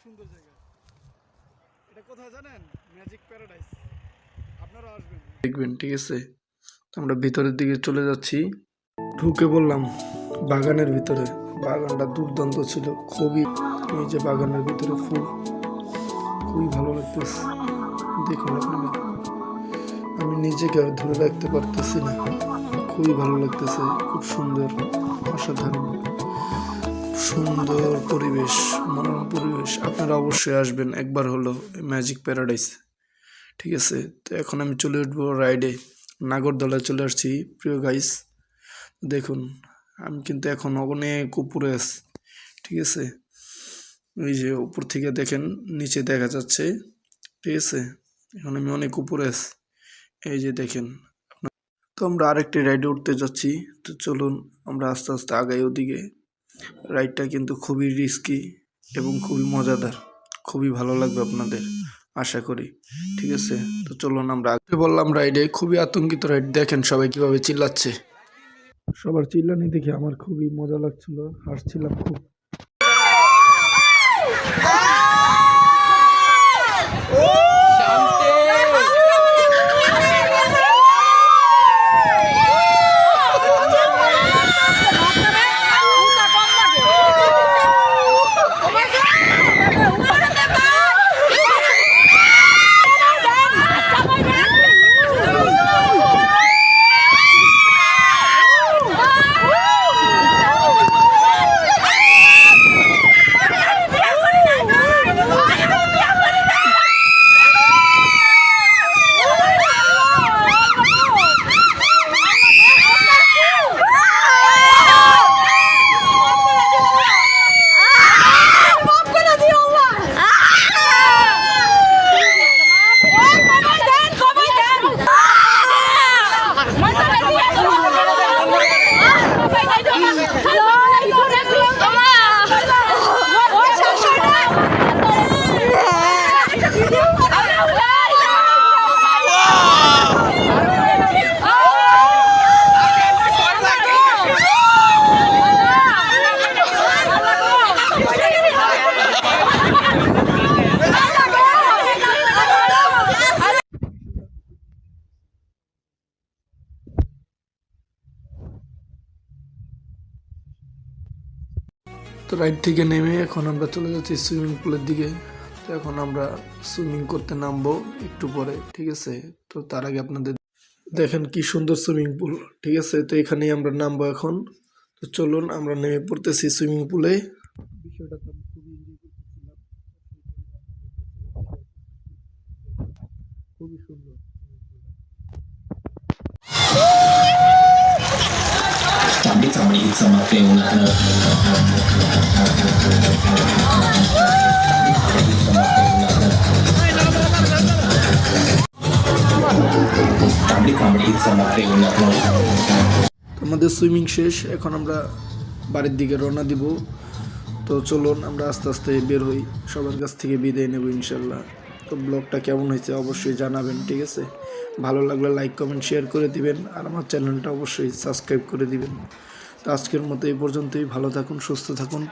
সুন্দর জায়গা। এটা কোথায় জানেন? Magic paradise. আপনারা আসবেন দেখবেন, ঠিক আছে। আমরা ভিতরের দিকে চলে যাচ্ছি। ঢুকে বললাম বাগানের ভিতরে। বাগানটা দুর্দান্ত ছিল, খুবই। এই যে বাগানের ভিতরে ফুল, খুবই ভালো লাগতেছে। দেখুন আপনারা, আমি নিজেকে আর ধরে রাখতে পারতেছি না, খুবই ভালো লাগতেছে। খুব সুন্দর, অসাধারণ সুন্দর পরিবেশ, মনোরম পরিবেশ। আপনারা অবশ্যই আসবেন একবার হলো ম্যাজিক প্যারাডাইস, ঠিক আছে। তো এখন আমি চলে উঠবো রাইডে। নাগরদোলায় চলে আসছি প্রিয় গাইস। দেখুন আমি কিন্তু এখন অনেক উপরে আছি, ঠিক আছে। এই যে উপর থেকে দেখেন নিচে দেখা যাচ্ছে, ঠিক আছে। এখন আমি অনেক উপরে আছি, এই যে দেখেন। তো আমরা আরেকটি রাইডে উঠতে যাচ্ছি। তো চলুন আমরা আস্তে আস্তে আগাই ওদিকে। রাইডটা কিন্তু খুবই রিস্কি এবং খুবই মজাদার, খুবই ভালো লাগবে আপনাদের আশা করি, ঠিক আছে। তো চলুন আমরা আগে বললাম রাইডে, খুবই আতঙ্কিত রাইড। দেখেন সবাই কিভাবে চিল্লাচ্ছে, সবার চিল্লানি দেখে আমার খুবই মজা লাগছিল, হাসছিলাম খুব। তো রাইড থেকে নেমে এখন আমরা চলে যাচ্ছি সুইমিং পুলের দিকে। তো এখন আমরা সুইমিং করতে নামবো একটু পরে, ঠিক আছে। তো তার আগে আপনাদের দেখেন কি সুন্দর সুইমিং পুল, ঠিক আছে। তো এখানেই আমরা নামবো এখন। তো চলুন আমরা নেমে পড়তেছি সুইমিং পুলে। বিষয়টা তো আমি খুবই এনজয় করতেছিলাম, খুবই সুন্দর। Somebody sama আমাদের সুইমিং শেষ, এখন আমরা বাড়ির দিকে রওনা দিব। তো চলুন আমরা আস্তে আস্তে বের হই, সবার কাছ থেকে বিদায় নেব ইনশাল্লাহ। তো ব্লগটা কেমন হয়েছে অবশ্যই জানাবেন, ঠিক আছে। ভালো লাগলে লাইক কমেন্ট শেয়ার করে দিবেন, আর আমার চ্যানেলটা অবশ্যই সাবস্ক্রাইব করে দিবেন। তো আজকের মতো এই পর্যন্তই। ভালো থাকুন, সুস্থ থাকুন।